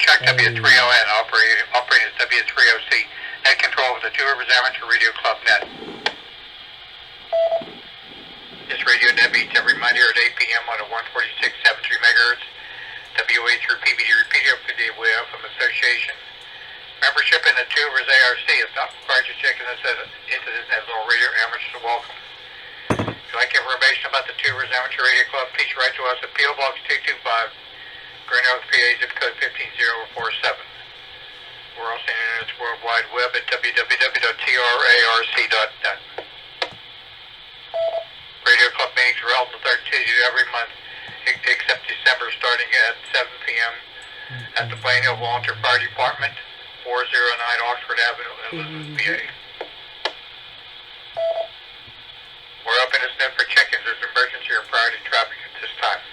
Chuck W3ON, operating as W3OC. Net control of the Two Rivers Amateur Radio Club net. This radio net beats every Monday at 8 p.m. on a 146.73 megahertz. WA through PBD repeater of the WFM Association. Membership in the Two Rivers ARC is not required to check into this net. All radio amateurs are welcome. If you'd like information about the Two Rivers Amateur Radio Club, please write to us at P.O. Box 225, Grand Oaks, PA, zip code 15047. We're also on the World Wide Web at www.trarc.net. Radio Club meetings are held on the third Tuesday every month, except December, starting at 7 p.m. at the Plain Hill Volunteer Fire Department, 409 Oxford Avenue in Elizabeth, PA. We're open as net for check-ins. There's emergency or priority traffic at this time.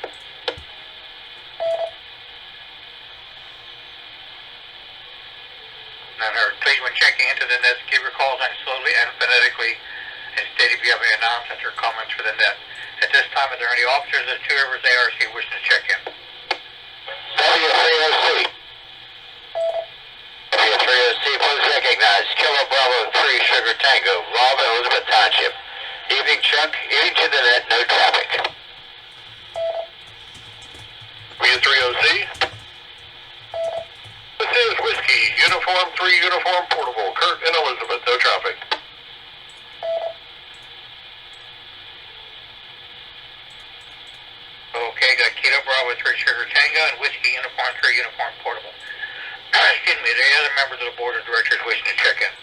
Please, when checking into the net, give your calls on slowly and phonetically, and state if you have any announcements or comments for the net. At this time, are there any officers of Two Rivers ARC wishing to check in? W3OC. W3OC, please recognize Kilo Bravo 3 Sugar Tango, Rob, Elizabeth Township. Evening, Chuck. Evening to the net, no traffic. W3OC. This is Whiskey, Uniform 3, Uniform Portable, Kurt and Elizabeth, no traffic. Okay, got Kilo Bravo 3 Sugar Tango and Whiskey, Uniform 3, Uniform Portable. Excuse me, are there any other members of the Board of Directors wishing to check in?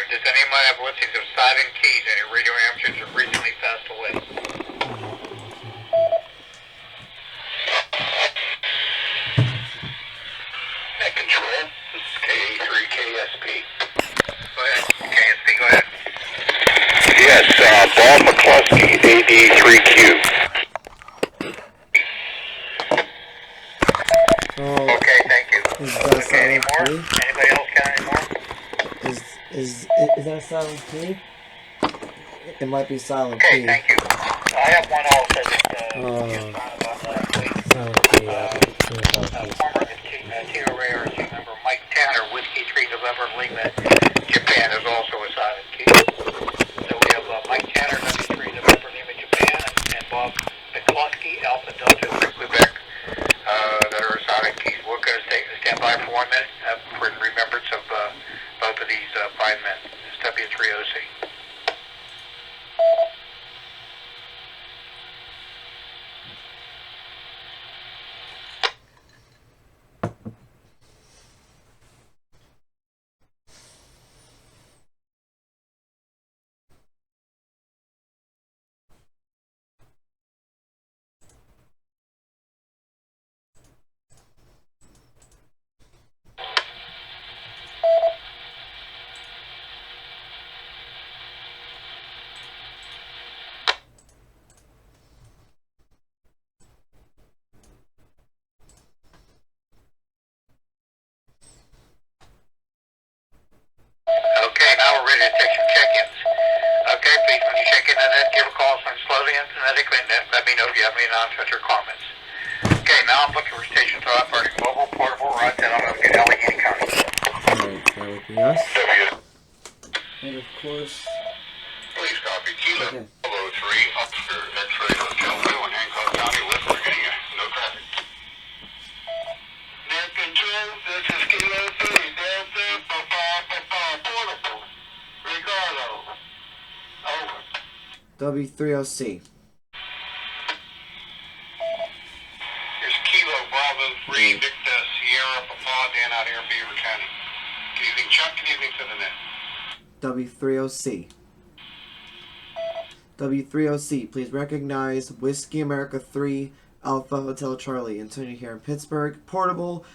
Does anyone have listings of silent keys? Any radio amateurs have recently passed away? Net control, this is KA3KSP. Go ahead, KSP, go ahead. Yes, Bob McCluskey, AD3Q. Okay, thank you. Okay, any more? Anybody else got any more? Is that a silent key? It might be silent key. Okay, thank you. I have one also that silent key, former TRARC member Mike Tanner, Whiskey 3 November Lima, Japan, is also a silent key. So we have Mike Tanner, W3 November Lima, Japan, and Bob McCluskey, Alpha Delta 3 Quebec, that are silent keys. We're going to stand by for 1 minute for remembrance of both of these fine men. It's W3OC. Okay, now we're ready to take some check-ins. Okay, please, when you check in on that, give a call slowly and phonetically, and let me know if you have any announcements or comments. Okay, now I'm looking for stations to operating mobile, portable routes, and I'm going to get Allegheny County. Alright, that would be us. And of course... Please copy Kilo Bravo 3, Oxford, X-Ray Hotel 2 in Hancock County, West Virginia. No traffic. Net control, this is Kilo 3, Delta, portable. Ricardo. Over. W3OC. Here's Kilo Bravo 3, Victor Sierra Papa, Dan out here in Beaver County. Good evening, Chuck. Good evening to the net. W3OC. W3OC, please recognize Whiskey America 3, Alpha Hotel Charlie, Antonio here in Pittsburgh. Portable.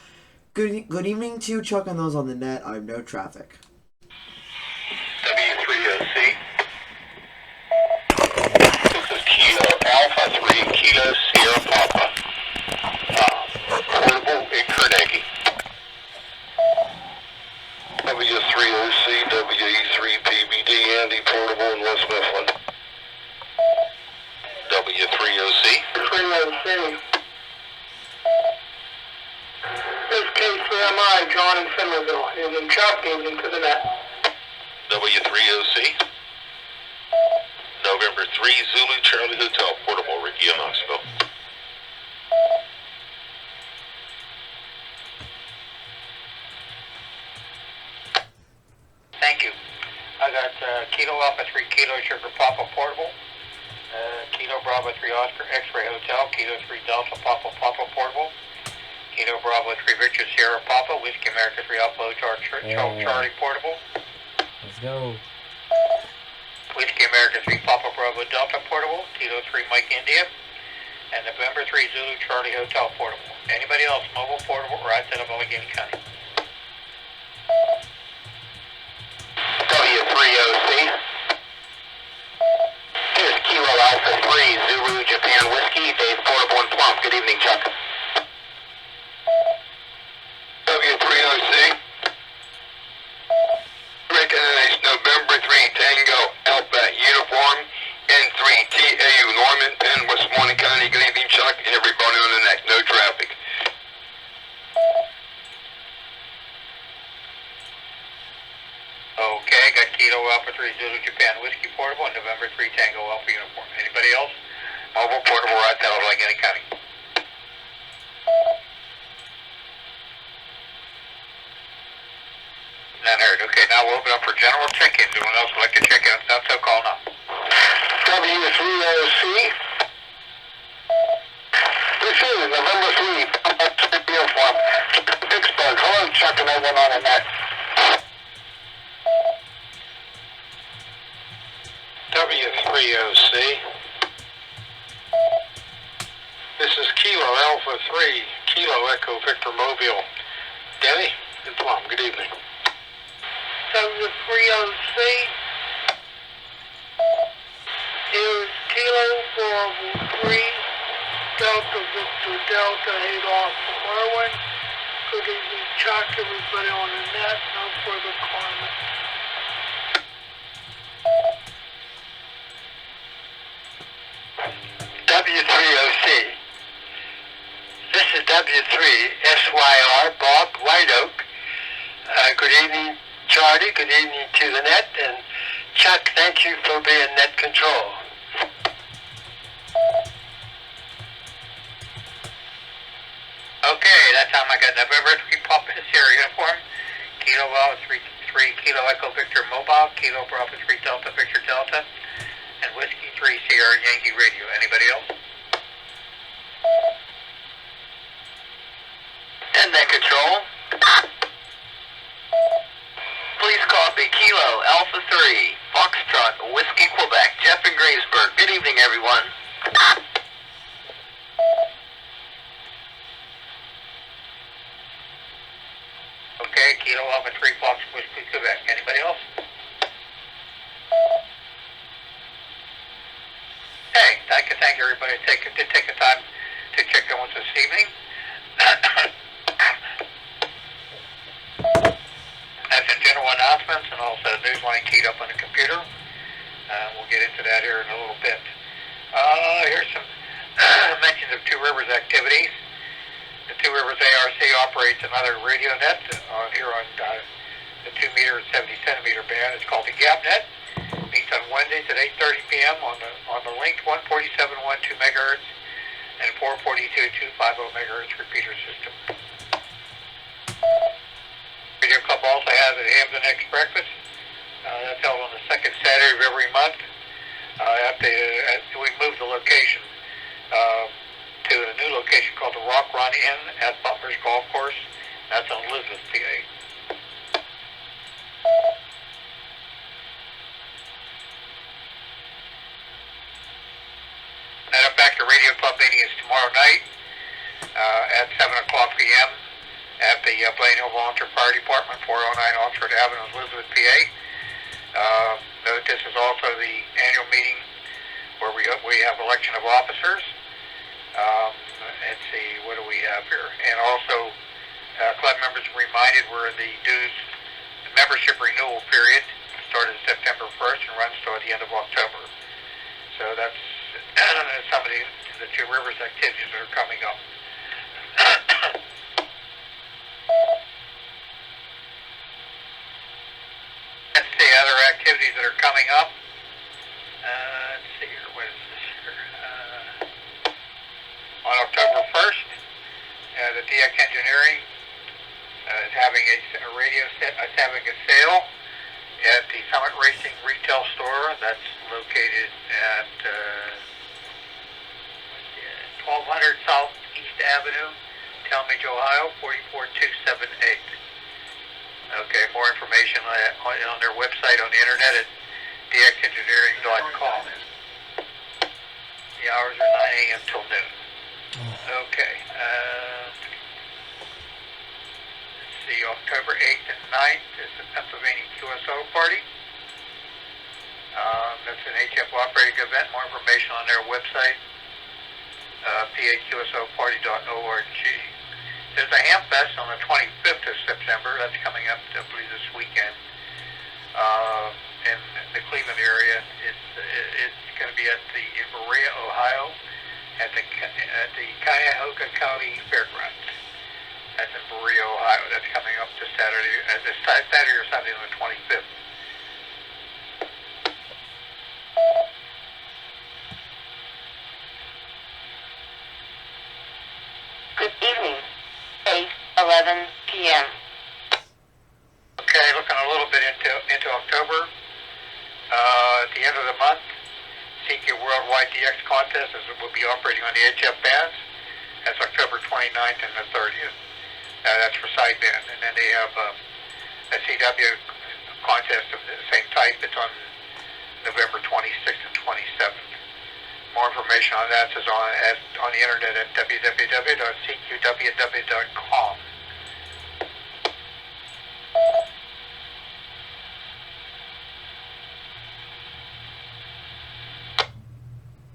Good evening to you, Chuck, and those on the net. I have no traffic. W3OC. This is Kilo Alpha 3, Kilo Sierra Papa. Portable in Carnegie. on in Finlandville. Evening, Chuck. Evening to the net. W3OC. November 3 Zulu Charlie Hotel, Portable, Ricky in Knoxville. Thank you. I got Kilo Alpha 3 Kilo Sugar Papa Portable, Kilo Bravo 3 Oscar X-Ray Hotel, Kilo 3 Delta Papa Papa Portable, Kilo Bravo 3 Richard Sierra Papa, Whiskey America 3 Upload Charlie Portable. Let's go. Whiskey America 3 Papa Bravo Delta Portable, Kilo 3 Mike India, and November 3 Zulu Charlie Hotel Portable. Anybody else, mobile portable right out of Allegheny County? W3OC. Here's Kilo Alpha 3 Zulu Japan Whiskey, Dave Portable and Plum. Good evening, Chuck. W3OC. Recognize November 3 Tango Alpha Uniform N3 TAU Norman Penn, Westmoreland County. Good evening, Chuck, and everybody on the net. No traffic. Okay, got Kilo Alpha 3 Zulu Japan Whiskey Portable and November 3 Tango Alpha Uniform. Anybody else? Mobile portable right out of Allegheny County. None heard. Okay, now we'll open up for general check-in. Anyone else would like to check in on South, so call now. W3OC. This is November 3 Uniform, Pittsburgh. Hello, Chuck, and everyone on the net. W3OC. This is Kilo Alpha 3, Kilo Echo Victor Mobile. Denny and Plum, good evening. W3OC. Here's Kilo Bravo 3, Delta Victor Delta 8 off from Irwin. Good evening, Chuck, everybody on the net. No further comments. W3OC. This is W3 SYR Bob White Oak. Good evening, Charlie. Good evening to the net. And Chuck, thank you for being net control. Okay, that time I got November 3 Papa Sierra Uniform, Kilo Bravo 3 Kilo Echo Victor Mobile, Kilo Bravo 3 Delta Victor Delta, and Whiskey 3 Sierra Yankee Radio. Anybody else? And net control. Please copy Kilo Alpha 3 Foxtrot Whiskey Quebec, Jeff in Graysburg. Good evening, everyone. Okay, Kilo Alpha 3 Fox Whiskey Quebec. Anybody else? Hey, I can thank everybody who did take the time to check in with us this evening. That's in general announcements and also the news line keyed up on the computer. We'll get into that here in a little bit. Here's some mentions of Two Rivers activities. The Two Rivers ARC operates another radio net here on the 2 meter and 70 centimeter band. It's called the Gap Net. Meets on Wednesdays at 8:30 p.m. on the linked 147.12 megahertz and 442.250 megahertz repeater system. Radio Club also has a Ham the Next Breakfast. That's held on the second Saturday of every month. We moved the location to a new location called the Rock Run Inn at Butler's Golf Course. That's on Elizabeth, PA. That back to Radio Club meeting is tomorrow night at 7 o'clock p.m. at the Blaine Hill Volunteer Fire Department, 409 Oxford Avenue, Elizabeth, PA. Note this is also the annual meeting where we have election of officers. Let's see, what do we have here? And also, club members are reminded we're in the dues membership renewal period. Started September 1st and runs till the end of October. So that's some of the Two Rivers activities that are coming up. activities that are coming up. Let's see here, what is this here? On October 1st, the DX Engineering is having a radio set, is having a sale at the Summit Racing retail store. That's located at 1200 Southeast Avenue, Talmadge, Ohio, 44278. Okay, more information on their website on the internet at dxengineering.com. The hours are 9 a.m. till noon. Okay. Let's see, October 8th and 9th is the Pennsylvania QSO party. That's an HF operating event. More information on their website, paqsoparty.org. There's a Ham Fest on the 25th of September. That's coming up, I believe, this weekend. In the Cleveland area, it's going to be in Berea, Ohio, at the Cuyahoga County Fairgrounds. That's in Berea, Ohio. That's coming up this Saturday or Sunday on the 25th. Good evening. 8:11 p.m. Okay, looking a little bit into October. At the end of the month, CQ Worldwide DX Contest will be operating on the HF bands. That's October 29th and the 30th. That's for sideband. And then they have a CW contest of the same type. It's on November 26th and 27th. More information on that is on the internet at www.cqww.com.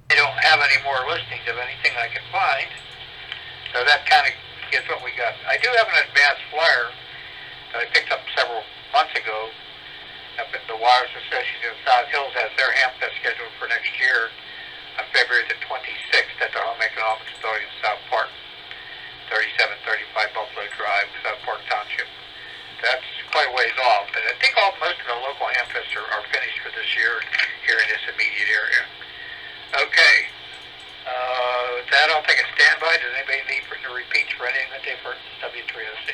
I don't have any more listings of anything I can find, so that kind of gets what we got. I do have an advanced flyer that I picked up several months ago up at the Wires Association of South Hills. Has their Hamfest scheduled for next year on February the 26th at the Home Economics Building in South Park, 3735 Buffalo Drive, South Park Township. That's quite a ways off, but I think most of the local Hamfests are finished for this year here in this immediate area. Okay. With that, I'll take a standby. Does anybody need the repeats for anything that they've heard? W3OC.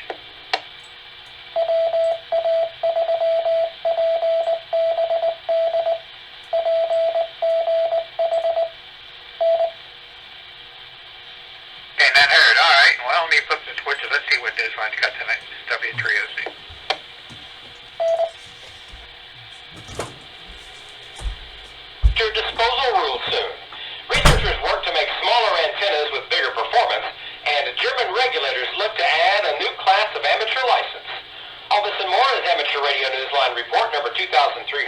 Okay, none heard. All right. Well, let me flip the switches. Let's see what this one's got tonight. It's W3OC. Your disposal rules soon. Researchers work to make smaller antennas with bigger performance, and German regulators look to add a new class of amateur license. All this and more as Amateur Radio Newsline Report number 2342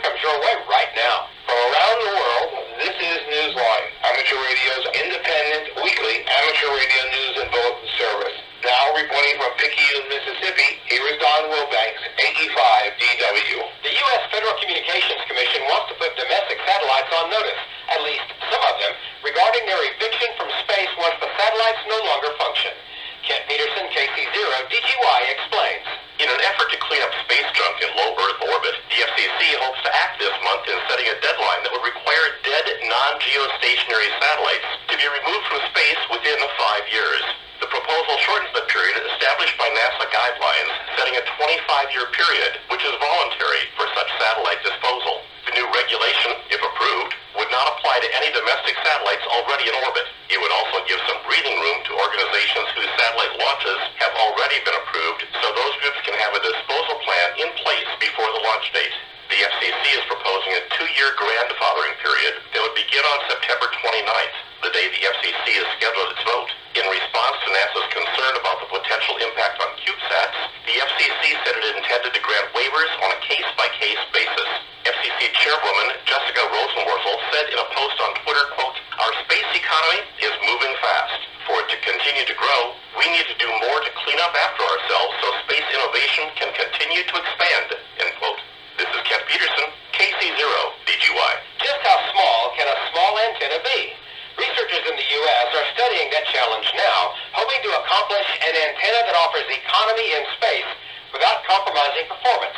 comes your way right now. From around the world, this is Newsline, Amateur Radio's independent, weekly amateur radio news and bulletin service. Now reporting from Picayune, Mississippi, here is Don Wilbanks, AE5DW. The U.S. Federal Communications Commission wants to put domestic satellites on notice, at least some of them, regarding their eviction from space once the satellites no longer function. Kent Peterson, KC0, DGY explains. In an effort to clean up space junk in low Earth orbit, the FCC hopes to act this month in setting a deadline that would require dead non-geostationary satellites to be removed from space within 5 years. The proposal shortens the period established by NASA guidelines, setting a 25-year period, which is voluntary for such satellite disposal. The new regulation, if approved, would not apply to any domestic satellites already in orbit. It would also give some breathing room to organizations whose satellite launches have already been approved, so those groups can have a disposal plan in place before the launch date. The FCC is proposing a 2-year grandfathering period that would begin on September 29th, the day the FCC has scheduled its vote. In response to NASA's concern about the potential impact on CubeSats, the FCC said it intended to grant waivers on a case-by-case basis. FCC Chairwoman Jessica Rosenworcel said in a post on Twitter, quote, "Our space economy is moving fast. For it to continue to grow, we need to do more to clean up after ourselves so space innovation can continue to expand," end quote. This is Kent Peterson, KC0, DGY. Just how small can a small antenna be? Researchers in the U.S. are studying that challenge now, hoping to accomplish an antenna that offers economy in space without compromising performance.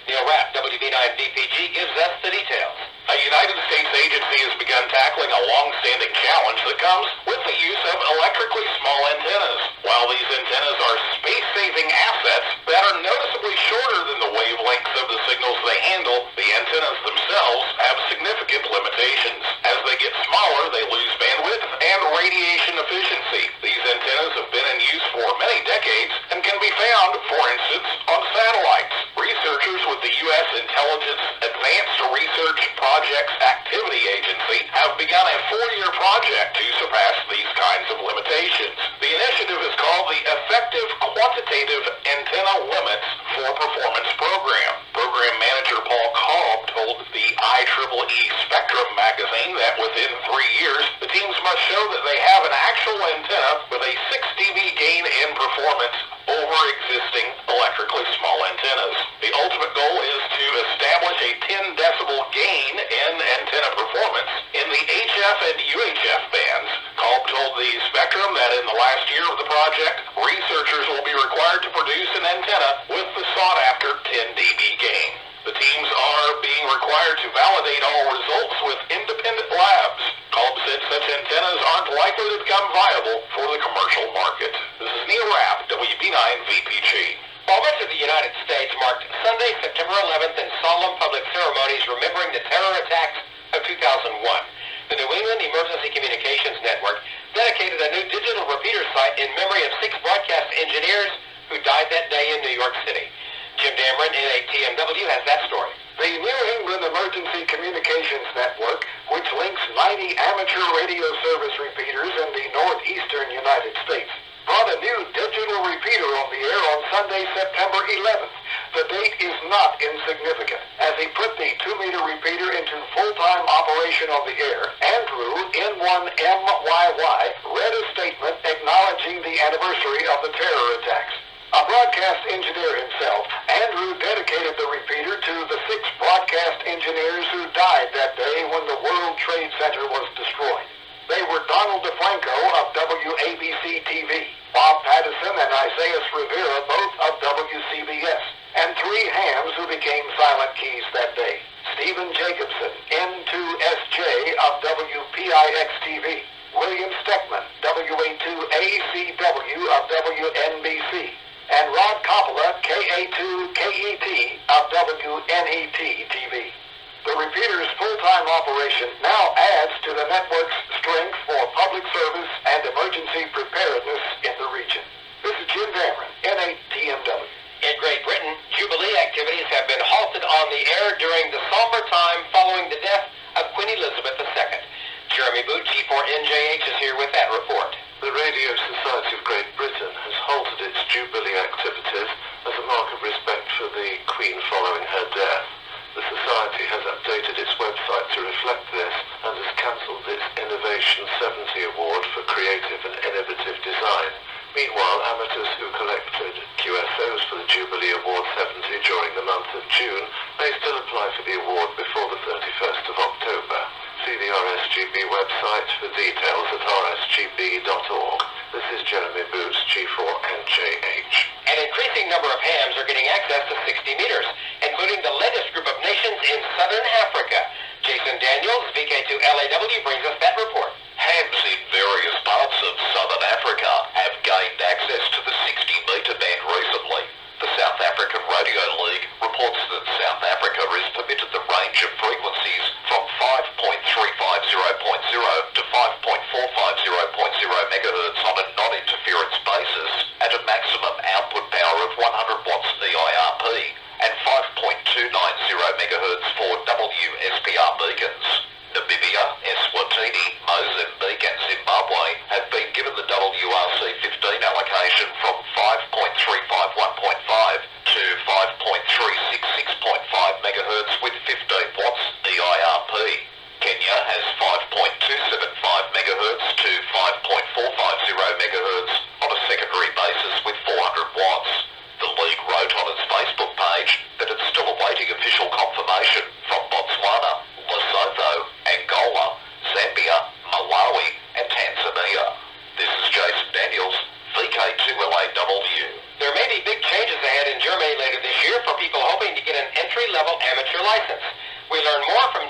Neil Rapp, WB9VPG, gives us the details. A United States agency has begun tackling a long-standing challenge that comes with the use of electrically small antennas. While these antennas are space-saving assets that are noticeably shorter than the wavelengths of the signals they handle, the antennas themselves have significant limitations. As they get smaller, they lose bandwidth and radiation efficiency. These antennas have been in use for many decades and can be found, for instance, on satellites. Researchers with the U.S. Intelligence Advanced Research Projects Activity Agency have begun a 4-year project to surpass these kinds of limitations. The initiative is called the Effective Quantitative Antenna Limits for Performance Program. Program manager Paul Cobb told the IEEE Spectrum magazine that within 3 years, the teams must show that they have an actual antenna with a 6 dB gain in performance over existing electrically small antennas. The ultimate goal is to establish a 10 decibel gain in antenna performance in the HF and UHF bands. Cobb told the Spectrum that in the last year of the project, researchers will be required to produce an antenna with the sought-after 10 dB gain. The teams are being required to validate all results with independent labs. Cobb said such antennas aren't likely to become viable for the commercial market. This is Neil Rapp, WB9VPG. While much of the United States marked Sunday, September 11th in solemn public ceremonies remembering the terror attacks of 2001, the New England Emergency Communications Network dedicated a new digital repeater site in memory of 6 broadcast engineers who died that day in New York City. Jim Dameron, NATMW, has that story. The New England Emergency Communications Network, which links 90 amateur radio service repeaters in the northeastern United States, brought a new digital repeater on the air on Sunday, September 11th. The date is not insignificant. As he put the 2-meter repeater into full-time operation on the air, Andrew N1MYY read a statement acknowledging the anniversary of the terror attacks. A broadcast engineer himself, Andrew dedicated the repeater to the 6 broadcast engineers who died that day when the World Trade Center was destroyed. They were Donald DeFranco of WABC-TV, Bob Pattison and Isaias Rivera, both of WCBS, and 3 hams who became silent keys that day. Stephen Jacobson, N2SJ of WPIX-TV, William Steckman, WA2ACW of WNBC, and Rod Coppola, KA2KET of WNET-TV. The repeater's full-time operation now adds to the network's strength for public service and emergency preparedness in the region. This is Jim Dameron, NATMW. In Great Britain, Jubilee activities have been halted on the air during the somber time following the death of Queen Elizabeth II. Jeremy Boot, G4NJH, is here with that report. The Radio Society of Great Britain has halted its Jubilee activities as a mark of respect for the Queen following her death. The Society has updated its website to reflect this and has cancelled its Innovation 70 Award for Creative and Innovative Design. Meanwhile, amateurs who collected QSOs for the Jubilee Award 70 during the month of June may still apply for the award before the 31st of October. See the RSGB website for details at rsgb.org. This is Jeremy Boots, G4NJH. An increasing number of hams are getting access to 60 meters, including the latest group of nations in southern Africa. Jason Daniels, VK2LAW, brings us that report. Hams in various parts of southern Africa have gained access to the 60-metre band recently. The South African Radio League reports that South Africa is permitted the range of frequencies from 5.350.0 to 5.450.0 megahertz on a non-interference basis at a maximum output power of 100 watts EIRP and 5.290 megahertz for WSPR beacons. Namibia, Eswatini, Mozambique and Zimbabwe have been given the WRC-15 allocation from 5.351.5 to 5.366.5 megahertz with 15 watts EIRP. Kenya has 5.275 megahertz to 5.450 megahertz on a secondary basis with 400 watts. The league wrote on its Facebook page that it's still awaiting official confirmation from Botswana, Lesotho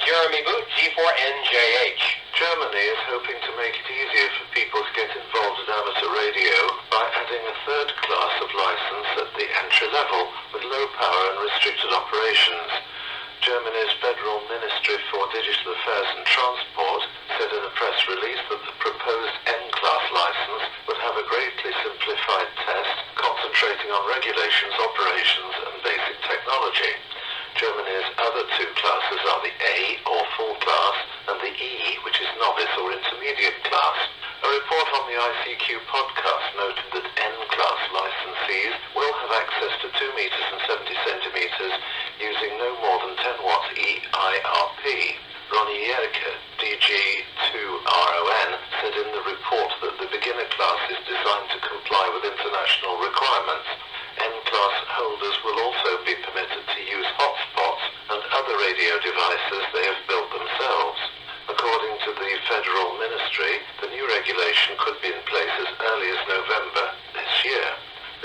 Jeremy Boot, G4NJH. Germany is hoping to make it easier for people to get involved in amateur radio by adding a third class of license at the entry level with low power and restricted operations. Germany's Federal Ministry for Digital Affairs and Transport said in a press release that the proposed N-class license would have a greatly simplified test concentrating on regulations, operations and basic technology. Germany's other two classes are the A, or full class, and the E, which is novice or intermediate class. A report on the ICQ podcast noted that N-class licensees will have access to 2 meters and 70 centimeters using no more than 10 watts EIRP. Ronnie Yerke, DG2RON, said in the report that the beginner class is designed to comply with international requirements. N-class holders will also be permitted to use hotspots and other radio devices they have built themselves. According to the Federal Ministry, the new regulation could be in place as early as November this year.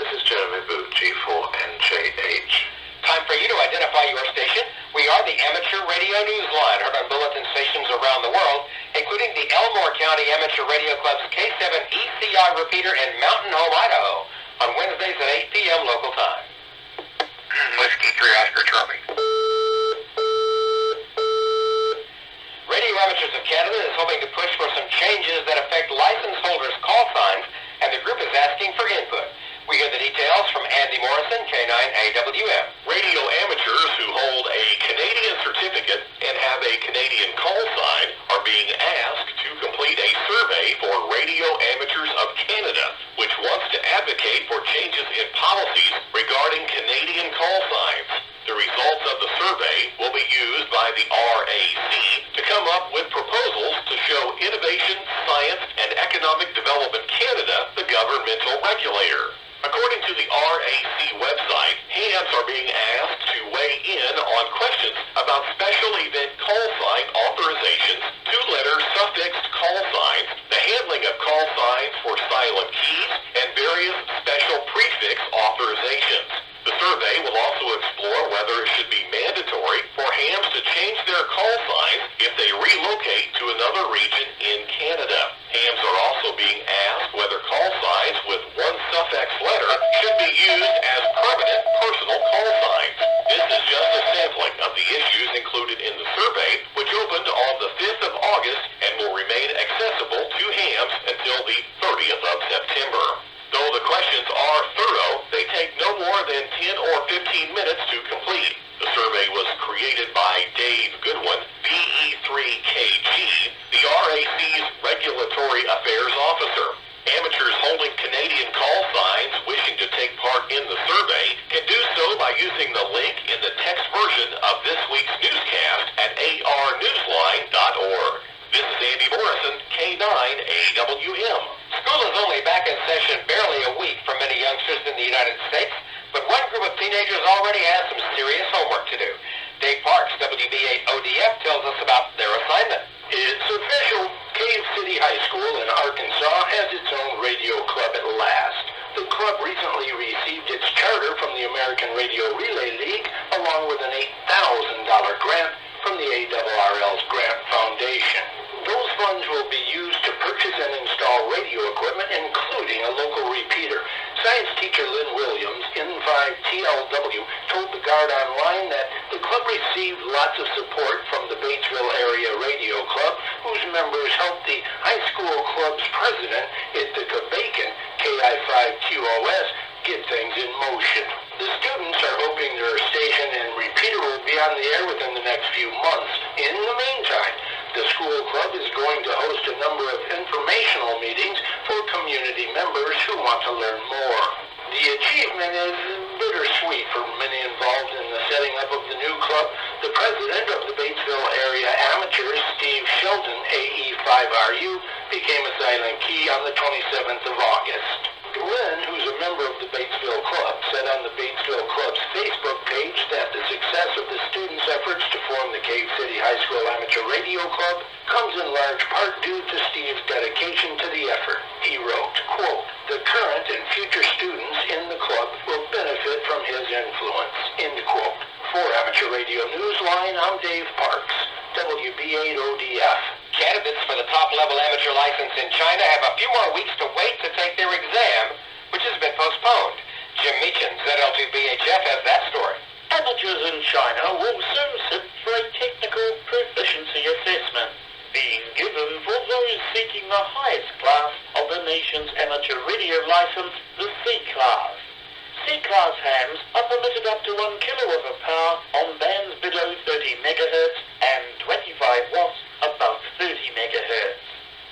This is Jeremy Boot, G4NJH. Time for you to identify your station. We are the Amateur Radio News Line, heard on bulletin stations around the world, including the Elmore County Amateur Radio Club's K7 ECI repeater in Mountain Home, Idaho, on Wednesdays at 8 p.m. local time. Whiskey 3 Oscar Charlie. Radio Amateurs of Canada is hoping to push for some changes that affect license holders' call signs, and the group is asking for input. We hear the details from Andy Morrison, K9AWM. Radio amateurs who hold a Canadian certificate and have a Canadian call sign are being asked to complete a survey for Radio Amateurs of Canada, which wants to advocate for changes in policies regarding Canadian call signs. The results of the survey will be used by the RAC to come up with proposals to show Innovation, Science, and Economic Development Canada, the governmental regulator. According to the RAC website, hams are being asked to weigh in on questions about special event call sign authorizations, 2-letter suffixed call signs, the handling of call signs for silent keys, and various special prefix authorizations. The survey will also explore whether it should be mandatory for hams to change their call signs if they relocate to another region in Canada. Hams are also being asked whether call signs with one suffix letter should be used as permanent personal call signs. This is just a sampling of the issues included in the survey, which opened on the 5th of August and will remain accessible to hams until the 30th of September. Though the questions are thorough, they take no more than 10 or 15 minutes to complete. The survey was created by Dave Goodwin, PE3KG, the RAC's Regulatory Affairs Officer. Amateurs holding Canadian call signs wishing to take part in the survey can do so by using the link in the text version of this week's newscast at arnewsline.org. This is Andy Morrison, K9AWM. School is only back in session barely a week for many youngsters in the United States, but one group of teenagers already has some serious homework to do. Dave Parks, WB8ODF, tells us about their assignment. It's official. Cave City High School in Arkansas has its own radio club at last. The club recently received its charter from the American Radio Relay League, along with an $8,000 grant from the ARRL's Grant Foundation. Those funds will be used to purchase and install radio equipment, including a local repeater. Science teacher Lynn Williams, N5TLW, told the Guard Online that the club received lots of support from the Batesville Area Radio Club, whose members helped the high school club's president, Ithaca Bacon, KI5QOS, get things in motion. The students are hoping their station and repeater will be on the air within the next few months. In the meantime, the school club is going to host a number of informational meetings for community members who want to learn more. The achievement is bittersweet for many involved in the setting up of the new club. The president of the Batesville Area Amateurs, Steve Shelton, AE5RU, became a silent key on the 27th of August. Lynn, who's a member of the Batesville Club, said on the Batesville Club's Facebook page that the success of the students' efforts to form the Cave City High School Amateur Radio Club comes in large part due to Steve's dedication to the effort. He wrote, quote, "The current and future students in the club will benefit from his influence," end quote. For Amateur Radio Newsline, I'm Dave Parks, D8ODF. Candidates for the top-level amateur license in China have a few more weeks to wait to take their exam, which has been postponed. Jim Meechan, ZL2BHF, has that story. Amateurs in China will soon sit for a technical proficiency assessment, being given for those seeking the highest class of the nation's amateur radio license, the C-Class. C-Class hams are permitted up to 1 kilowatt of power on bands below 30 megahertz and 25 watts above 30 megahertz.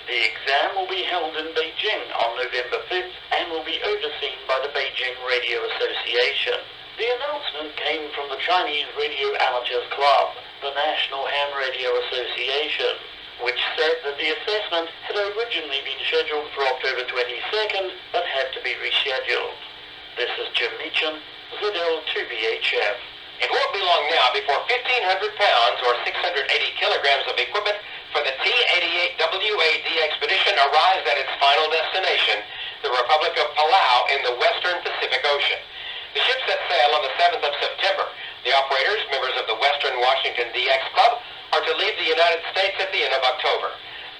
The exam will be held in Beijing on November 5th and will be overseen by the Beijing Radio Association. The announcement came from the Chinese Radio Amateurs Club, the National Ham Radio Association, which said that the assessment had originally been scheduled for October 22nd but had to be rescheduled. This is Jim Meechan, ZL2BHF. It won't be long now before 1,500 pounds or 680 kilograms of equipment for the T-88WAD expedition arrives at its final destination, the Republic of Palau in the western Pacific Ocean. The ship set sail on the 7th of September. The operators, members of the Western Washington DX Club, are to leave the United States at the end of October.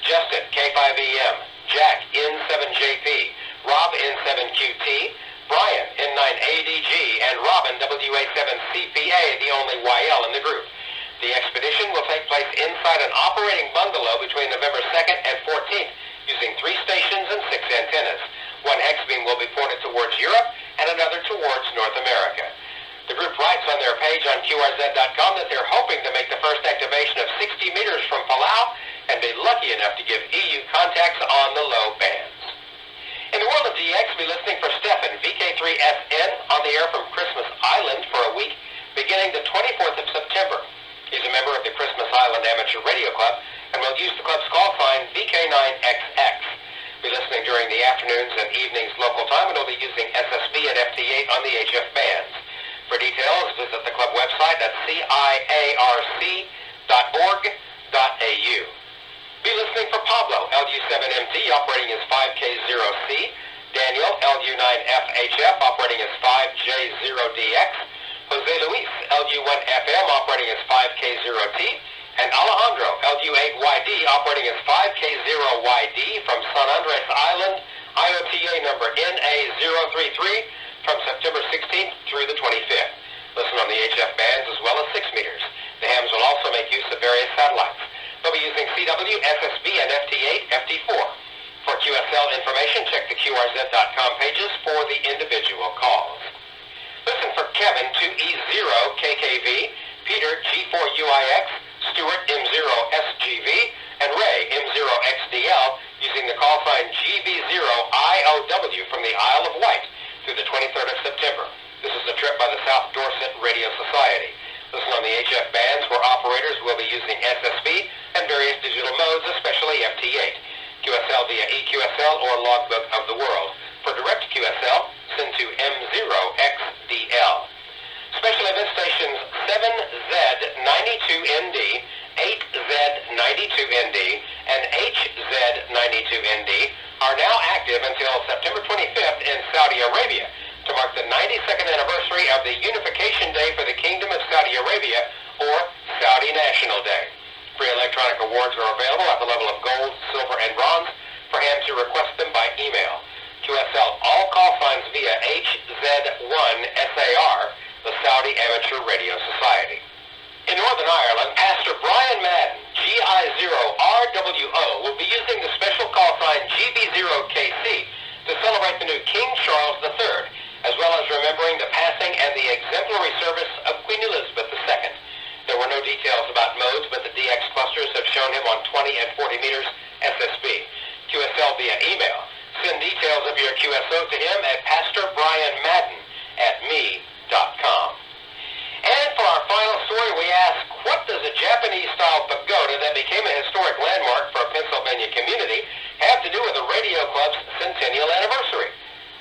Justin, K5EM, Jack, N7JP, Rob, N7QT, Brian, N9ADG, and Robin, WA7CPA, the only YL in the group. The expedition will take place inside an operating bungalow between November 2nd and 14th, using 3 stations and 6 antennas. 1 hex beam will be pointed towards Europe and another towards North America. The group writes on their page on QRZ.com that they're hoping to make the first activation of 60 meters from Palau and be lucky enough to give EU contacts on the low bands. In the world of DX, be listening for Stefan, VK3SN, on the air from Christmas Island for a week, beginning the 24th of September. He's a member of the Christmas Island Amateur Radio Club and will use the club's call sign VK9XX. Be listening during the afternoons and evenings local time, and will be using SSB and FT8 on the HF bands. For details, visit the club website at ciarc.org.au. Be listening for Pablo, LU7MT, operating as 5K0C, Daniel, LU9FHF, operating as 5J0DX, Jose Luis, LU1FM, operating as 5K0T, and Alejandro, LU8YD, operating as 5K0YD from San Andres Island, IOTA number NA033, from September 16th through the 25th. Listen on the HF bands as well as 6 meters. The hams will also make use of various satellites. They'll be using CW, SSB, and FT8, FT4. For QSL information, check the QRZ.com pages for the individual calls. Listen for Kevin, 2E0KKV, Peter, G4UIX, Stuart, M0SGV, and Ray, M0XDL, using the call sign GV0IOW from the Isle of Wight through the 23rd of September. This is a trip by the South Dorset Radio Society. Listen on the HF bands where operators will be using SSB and various digital modes, especially FT8. QSL via EQSL or Logbook of the World. For direct QSL, send to M0XDL. Special event stations 7Z92ND, 8Z92ND, and HZ92ND are now active until September 25th in Saudi Arabia, to mark the 92nd anniversary of the Unification Day for the Kingdom of Saudi Arabia, or Saudi National Day. Free electronic awards are available at the level of gold, silver, and bronze for hams who request them by email. QSL all call signs via HZ1SAR, the Saudi Amateur Radio Society. In Northern Ireland, Pastor Brian Madden, GI0RWO, will be using the special call sign GB0KC to celebrate the new King Charles III, as well as remembering the passing and the exemplary service of Queen Elizabeth II. There were no details about modes, but the DX clusters have shown him on 20 and 40 meters SSB. QSL via email. Send details of your QSO to him at pastorbrianmadden@me.com. And for our final story, we ask, what does a Japanese-style pagoda that became a historic landmark for a Pennsylvania community have to do with the radio club's centennial anniversary?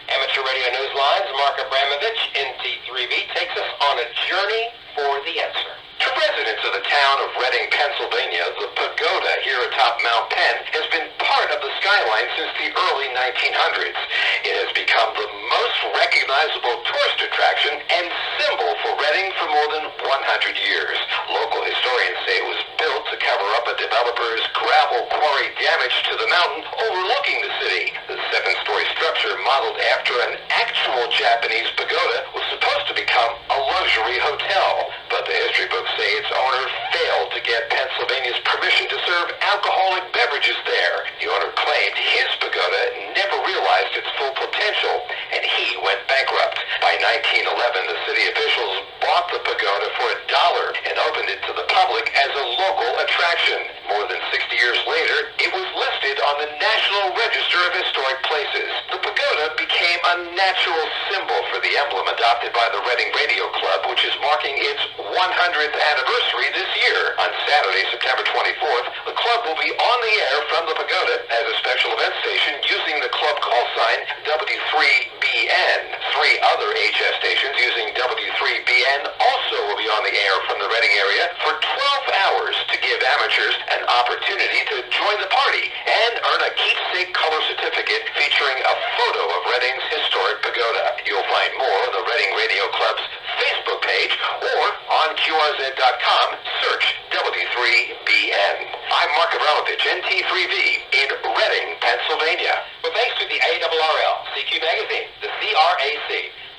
Amateur Radio Newsline's Mark Abramovich, NT3B, takes us on a journey for the answer. To residents of the town of Reading, Pennsylvania, the pagoda here atop Mount Penn has been part of the skyline since the early 1900s. It has become the most recognizable tourist attraction and symbol for Reading for more than 100 years. Local historians say it was built to cover up a developers' gravel quarry damage to the mountain overlooking the city. The 7-story structure, modeled after an actual Japanese pagoda, was supposed to become a luxury hotel, but the history books say its owner failed to get Pennsylvania's permission to serve alcoholic beverages there. The owner claimed his pagoda never realized its full potential, and he went bankrupt. By 1911, the city officials bought the pagoda for $1 and opened it to the public as a local attraction. More than 60 years later, it was listed on the National Register of Historic Places. The pagoda became a natural symbol for the emblem adopted by the Reading Radio Club, which is marking its 100th anniversary this year. On Saturday, September 24th, the club will be on the air from the pagoda as a special event station using the club call sign W3BN. 3 other HS stations using W3BN also will be on the air from the Reading area for 12 hours to give amateurs an opportunity to join the party and earn a keepsake color certificate featuring a photo of Reading's historic pagoda. You'll find more on the Reading Radio Club's Facebook page or on QRZ.com. Search W3BN. I'm Mark Avramovich, NT3V, in Reading, Pennsylvania. With thanks to the ARRL, CQ Magazine, the CRAC,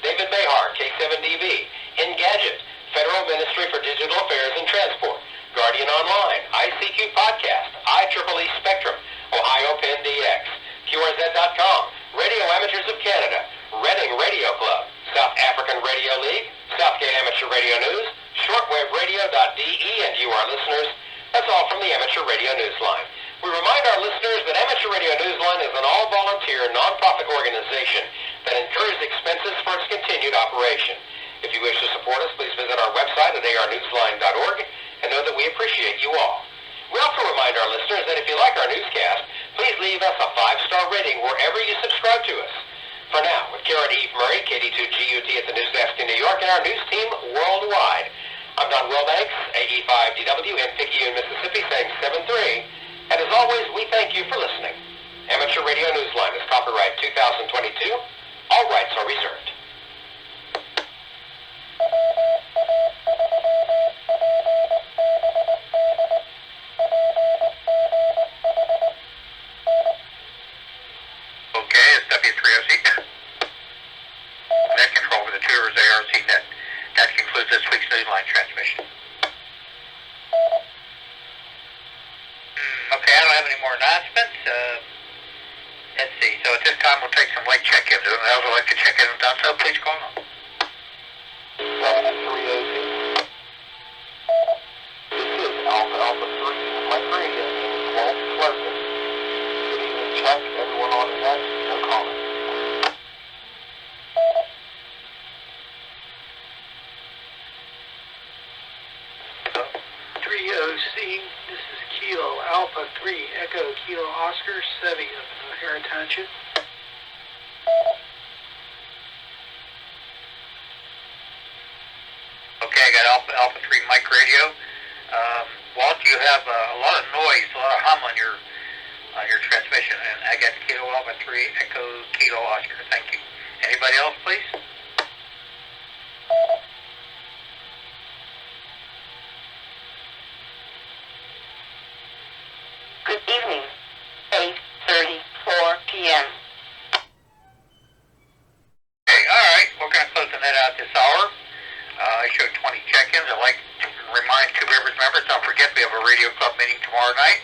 David Behar, K7DV, Engadget, Federal Ministry for Digital Affairs and Transport, Guardian Online, ICQ Podcast, IEEE Spectrum, Ohio Penn DX, QRZ.com, Radio Amateurs of Canada, Reading Radio Club, South African Radio League, Southgate Amateur Radio News, shortwaveradio.de, and you, our listeners. That's all from the Amateur Radio Newsline. We remind our listeners that Amateur Radio Newsline is an all-volunteer, non-profit organization that incurs expenses for its continued operation. If you wish to support us, please visit our website at arnewsline.org and know that we appreciate you all. We also remind our listeners that if you like our newscast, please leave us a 5-star rating wherever you subscribe to us. For now, with Karen Eve Murray, KD2GUT at the news desk in New York, and our news team worldwide, I'm Don Wilbanks, AE5DW in Picayune, Mississippi, saying 7-3. And as always, we thank you for listening. Amateur Radio Newsline is copyright 2022. All rights are reserved. Okay, it's W3OC. Net control for the Tours ARC net. That concludes this week's Newsline transmission. Okay, I don't have any more announcements. Let's see. So at this time, we'll take some late check-ins. Whoever else would like to check in and done so, please call on. W3OC. This is Alpha 3, Mike Radio, Walt Pleasant. Good evening, Chuck, everyone on the net, no comment. This is Kilo Alpha 3 Echo Kilo Oscar Sevi of O'Hara Township. Okay, I got Alpha 3 Mike Radio. Walt, you have a lot of noise, a lot of hum on your transmission, and I got Kilo Alpha 3 Echo Kilo Oscar. Thank you. Anybody else, please? Good evening. 8:34 p.m. Okay, all right. We're going to close the net out this hour. I showed 20 check-ins. I'd like to remind Two Rivers members, don't forget we have a radio club meeting tomorrow night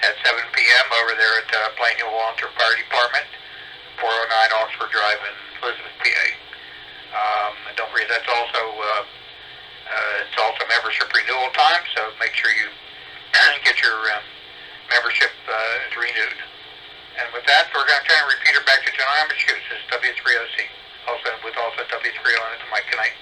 at 7 p.m. over there at Plain Hill Volunteer Fire Department, 409 Oxford Drive in Elizabeth, PA. And don't forget, that's also it's also membership renewal time, so make sure you get your membership renewed. And with that, we're going to try and repeat it back to General Massachusetts, W3OC. Also, with also W3O on it, Mike, good night.